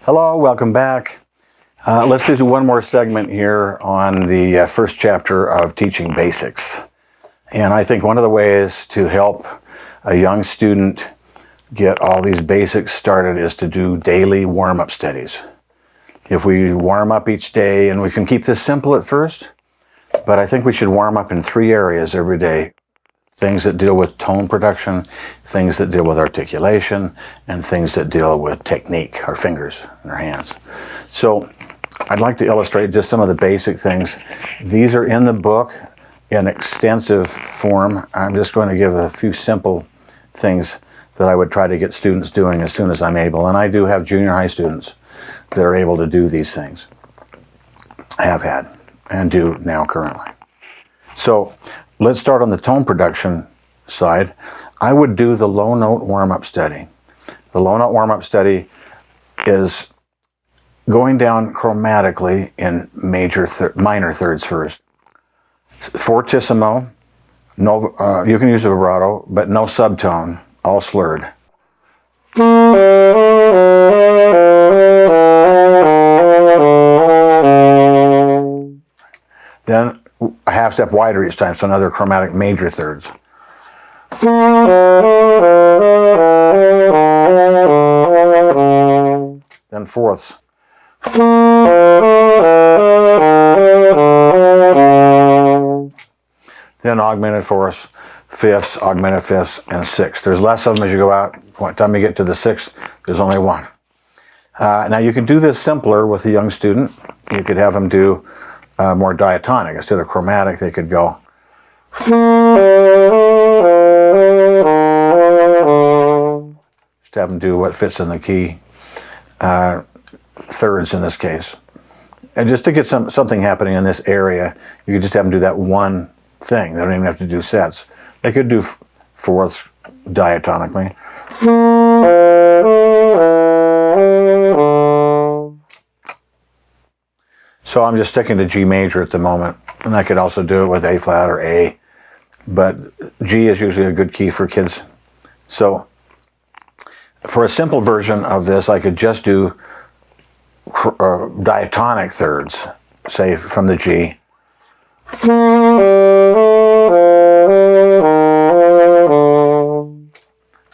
Hello, welcome back. Let's do one more segment here on the first chapter of Teaching Basics. And I think one of the ways to help a young student get all these basics started is to do daily warm-up studies. If we warm up each day, and we can keep this simple at first, but I think we should warm up in 3 areas every day. Things that deal with tone production, things that deal with articulation, and things that deal with technique, our fingers and our hands. So I'd like to illustrate just some of the basic things. These are in the book in extensive form. I'm just going to give a few simple things that I would try to get students doing as soon as I'm able. And I do have junior high students that are able to do these things. I have had and do now currently. So let's start on the tone production side. I would do the low note warm-up study. The low note warm-up study is going down chromatically in minor thirds first. Fortissimo, no, you can use a vibrato, but no subtone, all slurred. Then a half step wider each time, so another chromatic major thirds. Then fourths. Then augmented fourths, fifths, augmented fifths, and sixths. There's less of them as you go out. By the time you get to the sixth, there's only one. Now you can do this simpler with a young student. You could have them do more diatonic. Instead of chromatic, they could go. Just have them do what fits in the key, thirds in this case. And just to get something happening in this area, you could just have them do that one thing. They don't even have to do sets. They could do fourths diatonically. So I'm just sticking to G major at the moment, and I could also do it with A flat or A, but G is usually a good key for kids. So for a simple version of this, I could just do diatonic thirds, say from the G.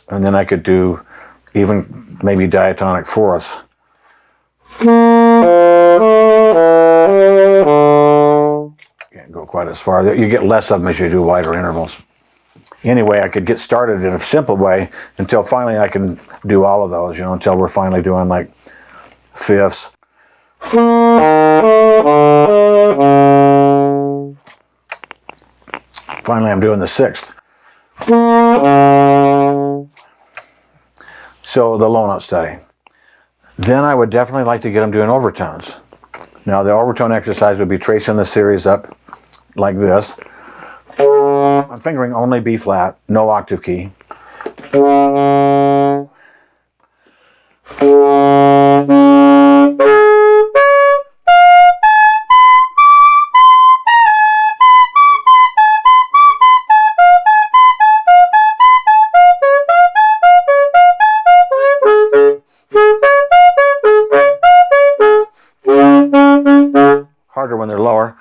And then I could do even maybe diatonic fourths. Can't go quite as far. You get less of them as you do wider intervals. Anyway, I could get started in a simple way until finally I can do all of those, until we're finally doing like fifths. Finally, I'm doing the sixth. So the low note study. Then I would definitely like to get them doing overtones. Now the overtone exercise would be tracing the series up like this. I'm fingering only B flat, no octave key. Harder when they're lower.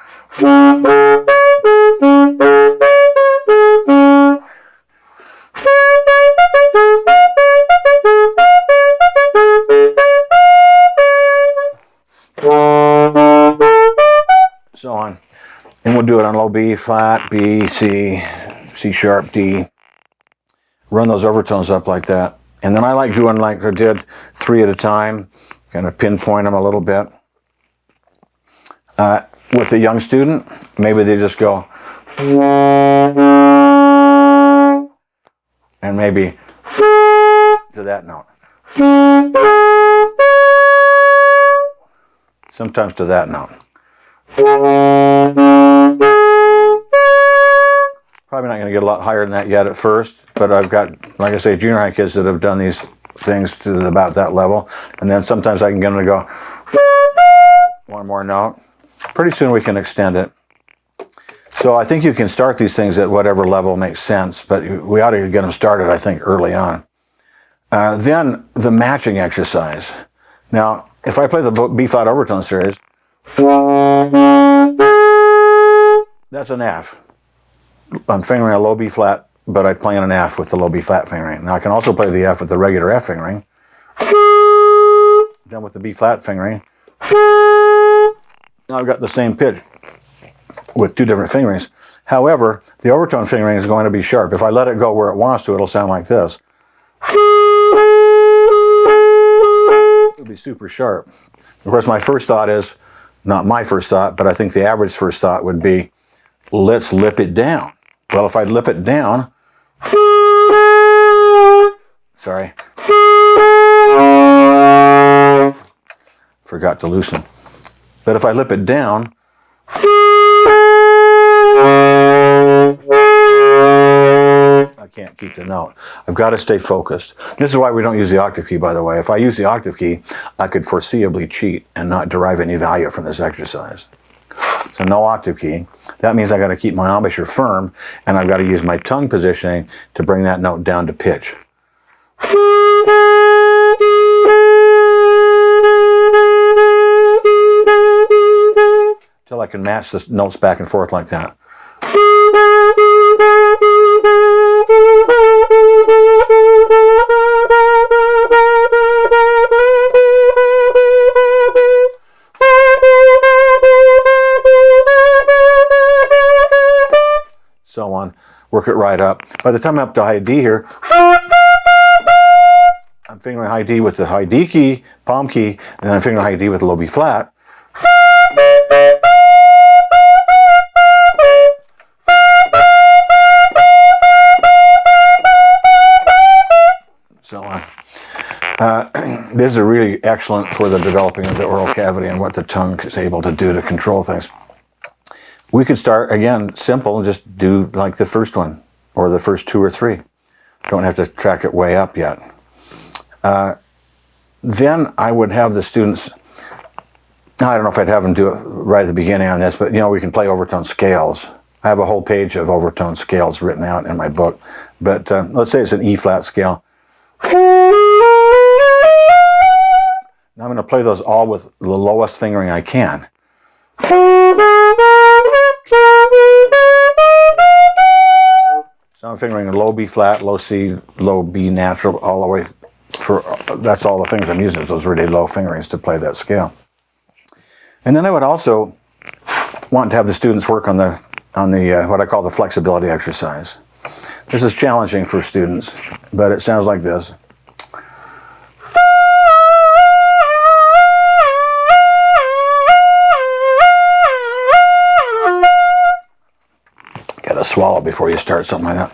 So on. And we'll do it on low B, flat, B, C, C sharp, D. Run those overtones up like that. And then I like doing like I did 3 at a time, kind of pinpoint them a little bit. With a young student, maybe they just go, and maybe to that note. Sometimes to that note. Probably not going to get a lot higher than that yet at first, but I've got, like I say, junior high kids that have done these things to about that level. And then sometimes I can get them to go one more note. Pretty soon we can extend it. So I think you can start these things at whatever level makes sense, but we ought to get them started, I think, early on. Then the matching exercise. Now, if I play the B flat overtone series, that's an F. I'm fingering a low B flat, but I play an F with the low B flat fingering. Now I can also play the F with the regular F fingering. Then with the B flat fingering, now I've got the same pitch with two different fingerings. However, the overtone fingering is going to be sharp. If I let it go where it wants to, it'll sound like this. It'll be super sharp. Of course, my first thought is, not my first thought, but I think the average first thought would be, let's lip it down. Well, if I lip it down, sorry, forgot to loosen. But if I lip it down, I can't keep the note. I've got to stay focused. This is why we don't use the octave key, by the way. If I use the octave key, I could foreseeably cheat and not derive any value from this exercise. So no octave key. That means I got to keep my embouchure firm, and I've got to use my tongue positioning to bring that note down to pitch. Till I can match the notes back and forth like that. So on. Work it right up. By the time I'm up to high D here, I'm fingering high D with the high D key, palm key, and then I'm fingering high D with the low B flat. So on. These are really excellent for the developing of the oral cavity and what the tongue is able to do to control things. We could start, again, simple, and just do like the first one, or the first two or three. Don't have to track it way up yet. Then I would have the students, I don't know if I'd have them do it right at the beginning on this, but we can play overtone scales. I have a whole page of overtone scales written out in my book. But let's say it's an E flat scale. Now I'm going to play those all with the lowest fingering I can. So I'm fingering a low B flat, low C, low B natural, all the way that's all the things I'm using, is those really low fingerings to play that scale. And then I would also want to have the students work on the what I call the flexibility exercise. This is challenging for students, but it sounds like this. Gotta swallow before you start something like that.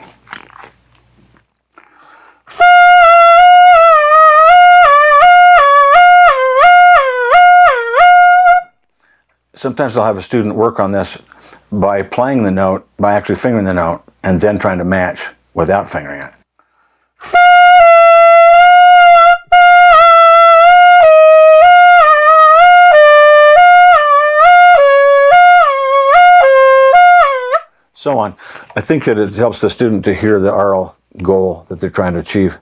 Sometimes I'll have a student work on this by playing the note, by actually fingering the note, and then trying to match without fingering it. So on. I think that it helps the student to hear the aural goal that they're trying to achieve.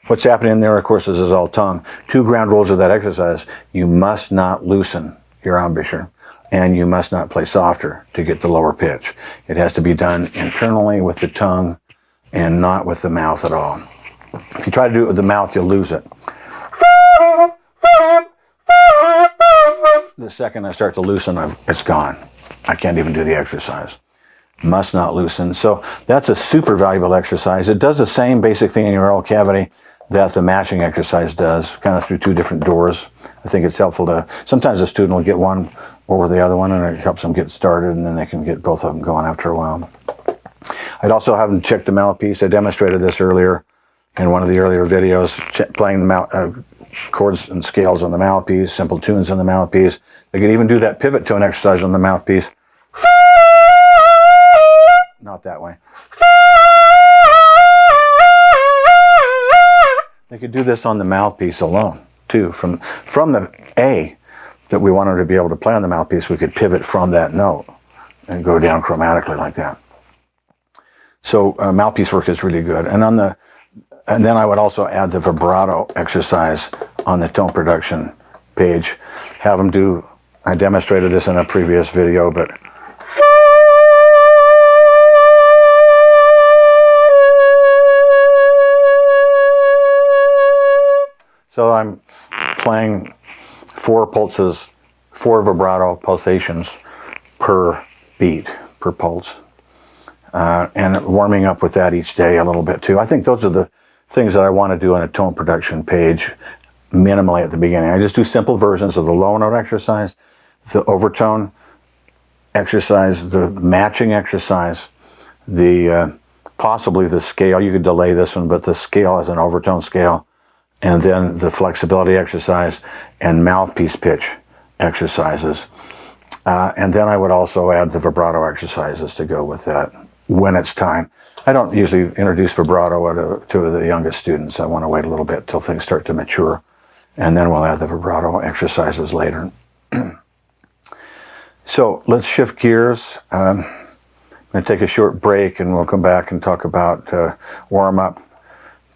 What's happening there, of course, is all tongue. 2 ground rules of that exercise. You must not loosen your embouchure, and you must not play softer to get the lower pitch. It has to be done internally with the tongue and not with the mouth at all. If you try to do it with the mouth, you'll lose it. The second I start to loosen, it's gone. I can't even do the exercise. Must not loosen. So that's a super valuable exercise. It does the same basic thing in your oral cavity that the matching exercise does, kind of through 2 different doors. I think it's helpful to, sometimes a student will get one over the other one, and it helps them get started, and then they can get both of them going after a while. I'd also have them check the mouthpiece. I demonstrated this earlier in one of the earlier videos, playing the chords and scales on the mouthpiece, simple tunes on the mouthpiece. They could even do that pivot tone exercise on the mouthpiece. Not that way. They could do this on the mouthpiece alone, too. From the A that we want them to be able to play on the mouthpiece, we could pivot from that note and go down chromatically like that. So mouthpiece work is really good. And then I would also add the vibrato exercise on the tone production page. Have them do, I demonstrated this in a previous video, but so I'm playing 4 pulses, 4 vibrato pulsations per beat, per pulse. And warming up with that each day a little bit too. I think those are the things that I want to do on a tone production page minimally at the beginning. I just do simple versions of the low note exercise, the overtone exercise, the matching exercise, the possibly the scale. You could delay this one, but the scale as an overtone scale, and then the flexibility exercise and mouthpiece pitch exercises. And then I would also add the vibrato exercises to go with that when it's time. I don't usually introduce vibrato to the youngest students. I want to wait a little bit till things start to mature, and then we'll add the vibrato exercises later. So let's shift gears. I'm going to take a short break, and we'll come back and talk about warm-up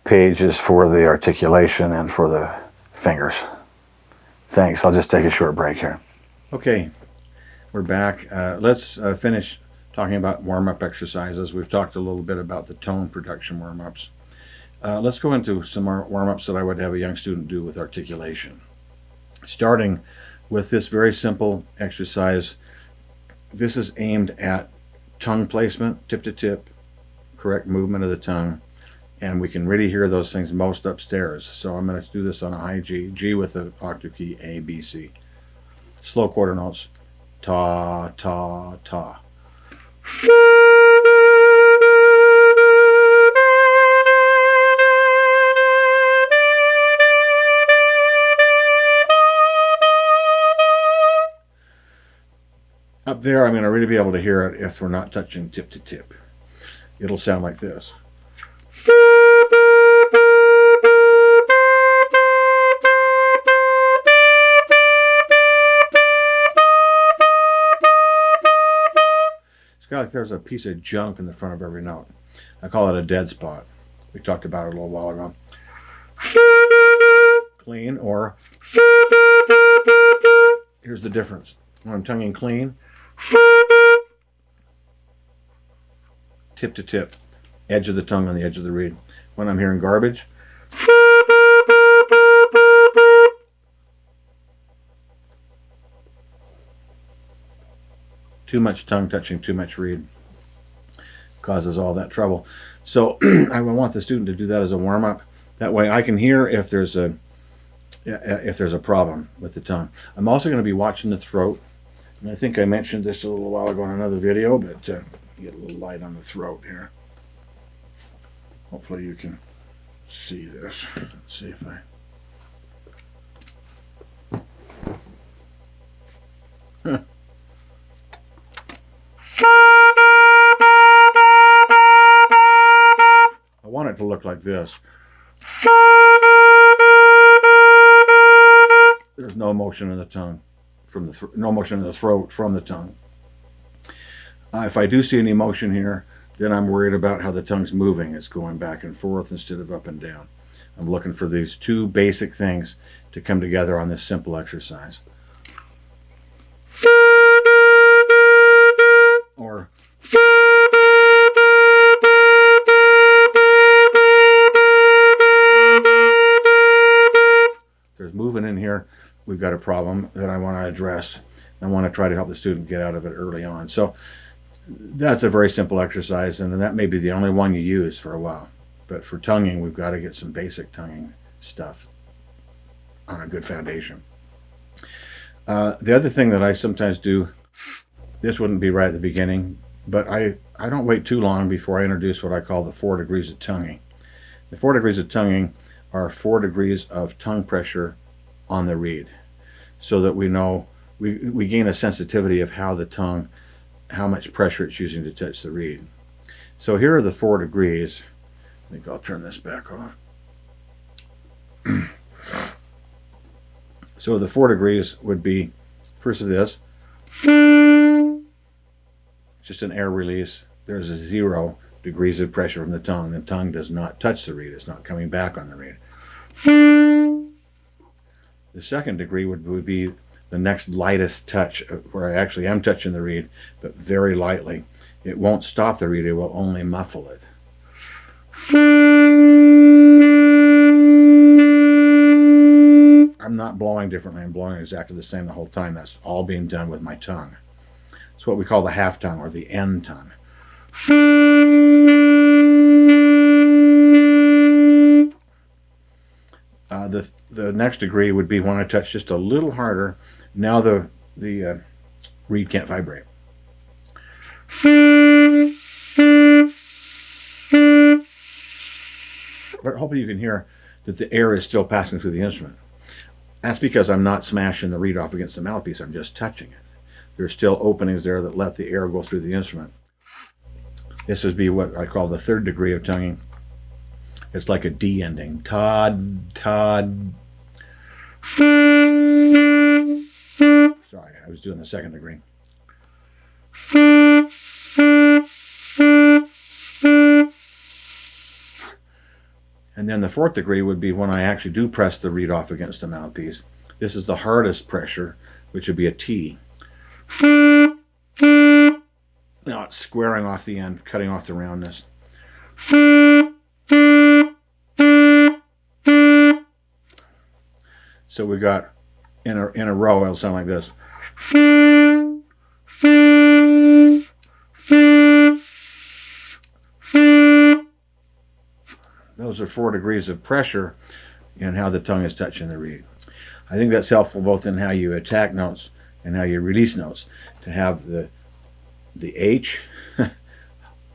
pages for the articulation and for the fingers. Thanks. I'll just take a short break here. Okay, we're back. Let's finish talking about warm-up exercises. We've talked a little bit about the tone production warm-ups. Let's go into some more warm-ups that I would have a young student do with articulation. Starting with this very simple exercise. This is aimed at tongue placement, tip to tip, correct movement of the tongue, and we can really hear those things most upstairs. So I'm going to do this on a high G, G with the octave key A, B, C. Slow quarter notes, ta, ta, ta. Up there, I'm going to really be able to hear it if we're not touching tip to tip. It'll sound like this. It's got like there's a piece of junk in the front of every note. I call it a dead spot. We talked about it a little while ago. Clean, or here's the difference. When I'm tonguing clean, tip to tip, edge of the tongue on the edge of the reed. When I'm hearing garbage, too much tongue touching too much reed causes all that trouble. So I want the student to do that as a warm-up. That way I can hear if there's a problem with the tongue. I'm also going to be watching the throat. And I think I mentioned this a little while ago in another video, but get a little light on the throat here. Hopefully you can see this. Let's see if I... I want it to look like this. There's no motion in the tongue from the no motion in the throat from the tongue. If I do see any motion here, then I'm worried about how the tongue's moving. It's going back and forth instead of up and down. I'm looking for these two basic things to come together on this simple exercise. Or if there's movement in here, we've got a problem that I want to address. I want to try to help the student get out of it early on. So that's a very simple exercise, and that may be the only one you use for a while. But for tonguing, we've got to get some basic tonguing stuff on a good foundation. The other thing that I sometimes do, this wouldn't be right at the beginning, but I don't wait too long before I introduce what I call the 4 degrees of tonguing. The 4 degrees of tonguing are 4 degrees of tongue pressure on the reed, so that we know, we gain a sensitivity of how the tongue, how much pressure it's using to touch the reed. So here are the 4 degrees. I think I'll turn this back off. So the 4 degrees would be, first of this, just an air release. There's a 0 degrees of pressure from the tongue. The tongue does not touch the reed. It's not coming back on the reed. The second degree would be the next lightest touch, where I actually am touching the reed, but very lightly. It won't stop the reed, it will only muffle it. I'm not blowing differently, I'm blowing exactly the same the whole time. That's all being done with my tongue. It's what we call the half tongue or the end tongue. The next degree would be when I touch just a little harder. Now the reed can't vibrate. But hopefully you can hear that the air is still passing through the instrument. That's because I'm not smashing the reed off against the mouthpiece, I'm just touching it. There's still openings there that let the air go through the instrument. This would be what I call the third degree of tonguing. It's like a D ending. Todd, Todd. Sorry, I was doing the second degree. And then the fourth degree would be when I actually do press the reed off against the mouthpiece. This is the hardest pressure, which would be a T. Now it's squaring off the end, cutting off the roundness. So we got in a row, it'll sound like this. Those are 4 degrees of pressure in how the tongue is touching the reed. I think that's helpful both in how you attack notes and how you release notes. To have the H,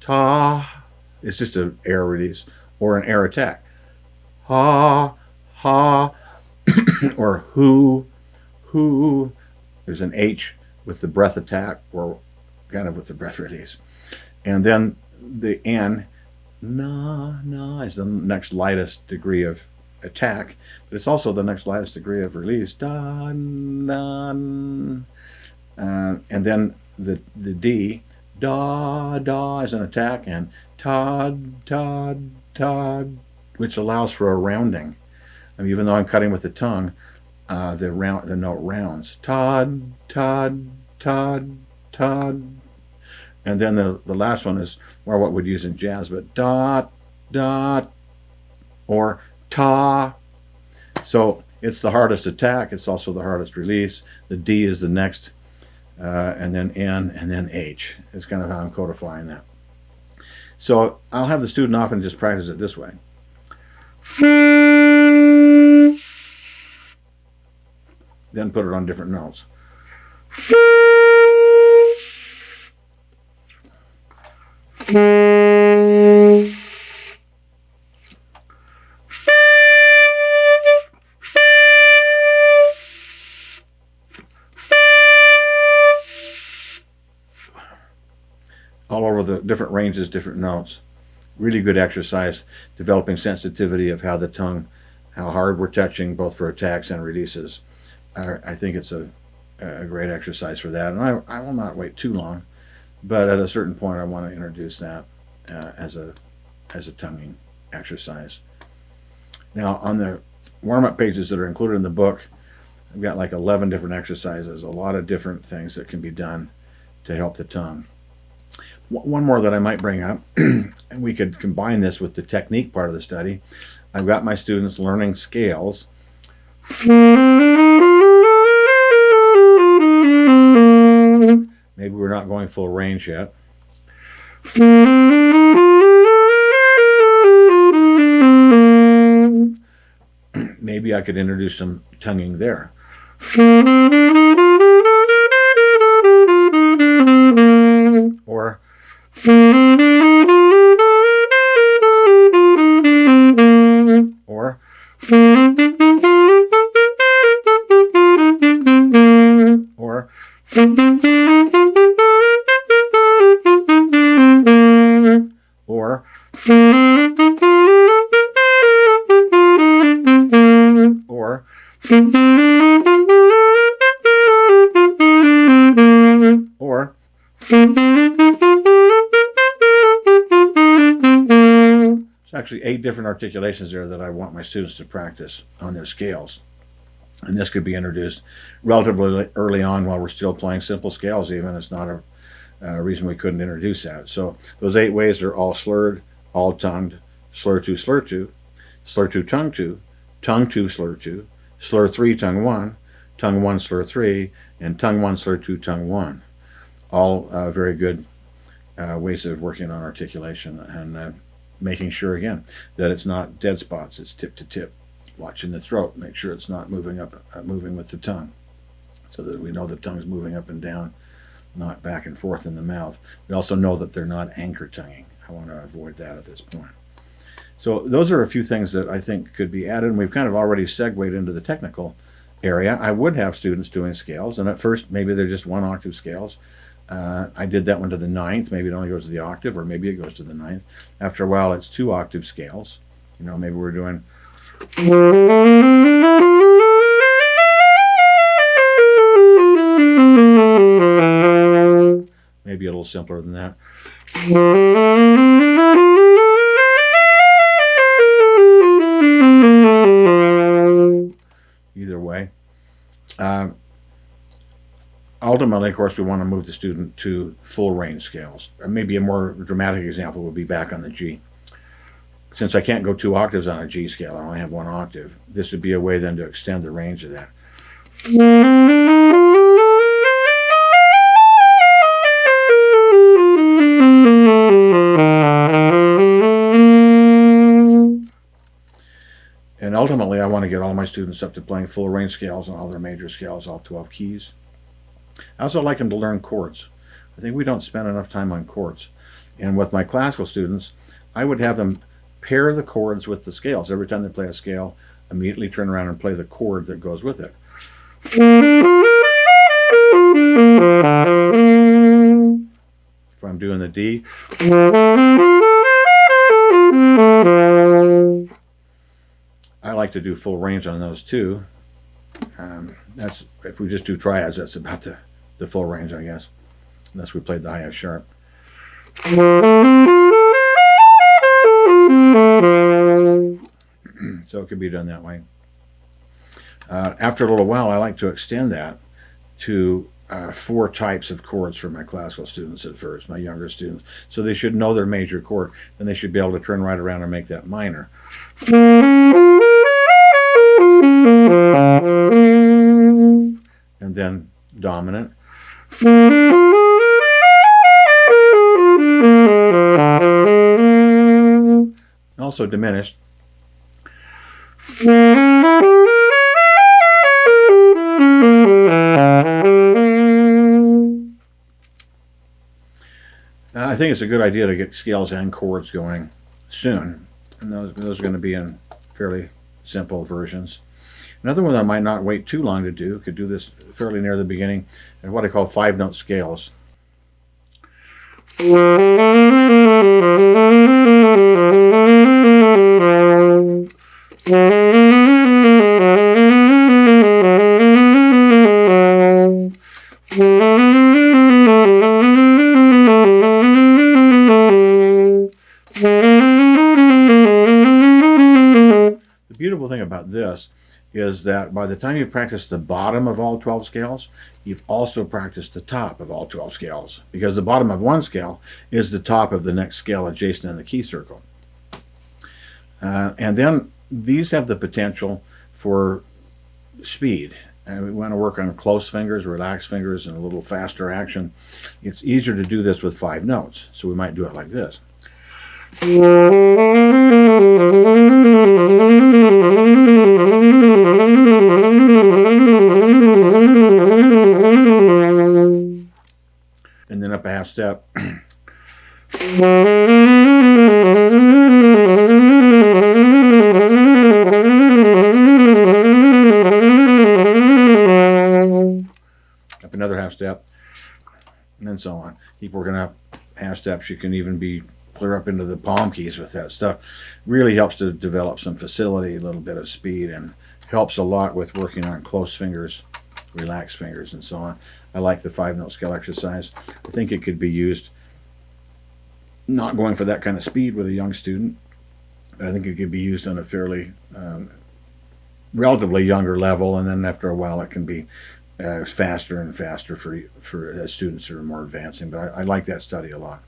ta, it's just an air release or an air attack. Ha, ha, or who. There's an H with the breath attack or kind of with the breath release. And then the N, na, is the next lightest degree of attack, but it's also the next lightest degree of release. Da, na, and then the D, da is an attack, and Todd, which allows for a rounding. I mean, even though I'm cutting with the tongue, the note rounds. Todd. And then the last one is more what we'd use in jazz, but dot, or ta. So it's the hardest attack, it's also the hardest release. The D is the next, and then N, and then H. It's kind of how I'm codifying that. So I'll have the student often just practice it this way. Then put it on different notes. All over the different ranges, different notes. Really good exercise, developing sensitivity of how the tongue, how hard we're touching, both for attacks and releases. I think it's a great exercise for that, and I will not wait too long, but at a certain point I want to introduce that as a tonguing exercise. Now on the warm-up pages that are included in the book, I've got like 11 different exercises, a lot of different things that can be done to help the tongue. One more that I might bring up, and we could combine this with the technique part of the study. I've got my students learning scales. Maybe we're not going full range yet. Maybe I could introduce some tonguing there. Or actually 8 different articulations there that I want my students to practice on their scales. And this could be introduced relatively early on while we're still playing simple scales even. It's not a reason we couldn't introduce that. So those 8 ways are all slurred, all tongued, slur 2, slur 2, slur 2, tongue 2, tongue 2, slur 2, slur 3, tongue 1, tongue 1, slur 3, and tongue 1, slur 2, tongue 1. All very good ways of working on articulation and making sure, again, that it's not dead spots, it's tip to tip. Watching the throat, make sure it's not moving with the tongue, so that we know the tongue's moving up and down, not back and forth in the mouth. We also know that they're not anchor tonguing. I want to avoid that at this point. So those are a few things that I think could be added, and we've kind of already segued into the technical area. I would have students doing scales, and at first maybe they're just 1 octave scales. I did that one to the 9th. Maybe it only goes to the octave, or maybe it goes to the 9th. After a while, it's 2 octave scales. You know, maybe we're doing maybe a little simpler than that. Either way. Ultimately, of course, we want to move the student to full range scales. Maybe a more dramatic example would be back on the G. Since I can't go 2 octaves on a G scale, I only have 1 octave. This would be a way then to extend the range of that. And ultimately, I want to get all my students up to playing full range scales on all their major scales, all 12 keys. I also like them to learn chords. I think we don't spend enough time on chords. And with my classical students, I would have them pair the chords with the scales. Every time they play a scale, immediately turn around and play the chord that goes with it. If I'm doing the D, I like to do full range on those too. That's if we just do triads, that's about the full range, I guess, unless we played the highest sharp. So it could be done that way. After a little while, I like to extend that to 4 types of chords for my classical students at first, my younger students. So they should know their major chord, then they should be able to turn right around and make that minor. And then dominant. Also diminished. I think it's a good idea to get scales and chords going soon, and those are going to be in fairly simple versions. Another one that I might not wait too long to do, could do this fairly near the beginning, is what I call 5-note scales. The beautiful thing about this is that by the time you've practiced the bottom of all 12 scales, you've also practiced the top of all 12 scales, because the bottom of one scale is the top of the next scale adjacent in the key circle. And then these have the potential for speed. And we want to work on close fingers, relaxed fingers, and a little faster action. It's easier to do this with 5 notes, so we might do it like this. And then up a half step. Up another half step, and then so on. Keep working up half steps. You can even be clear up into the palm keys with that stuff. Really helps to develop some facility, a little bit of speed, and helps a lot with working on close fingers, relaxed fingers, and so on. I like the 5-note scale exercise. I think it could be used, not going for that kind of speed with a young student, but I think it could be used on a fairly relatively younger level, and then after a while it can be faster and faster for students who are more advancing. But I like that study a lot.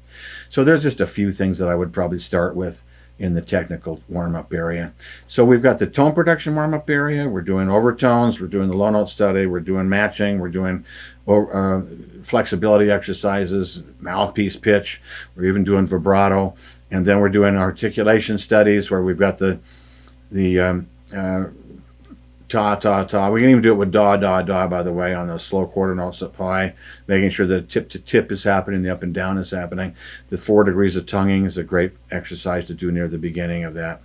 So there's just a few things that I would probably start with in the technical warm-up area. So we've got the tone production warm-up area. We're doing overtones. We're doing the low note study. We're doing matching. We're doing flexibility exercises, mouthpiece pitch. We're even doing vibrato. And then we're doing articulation studies where we've got the ta, ta, ta. We can even do it with da, da, da, by the way, on those slow quarter notes up high, making sure that tip to tip is happening, the up and down is happening. The 4 degrees of tonguing is a great exercise to do near the beginning of that.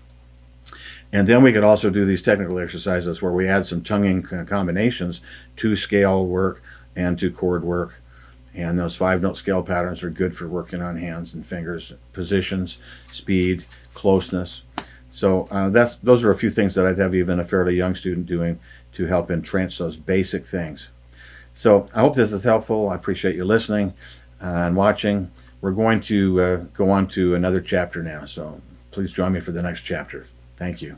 And then we could also do these technical exercises where we add some tonguing combinations to scale work and to chord work. And those 5-note scale patterns are good for working on hands and fingers, positions, speed, closeness. So those are a few things that I'd have even a fairly young student doing to help entrench those basic things. So I hope this is helpful. I appreciate you listening and watching. We're going to go on to another chapter now, so please join me for the next chapter. Thank you.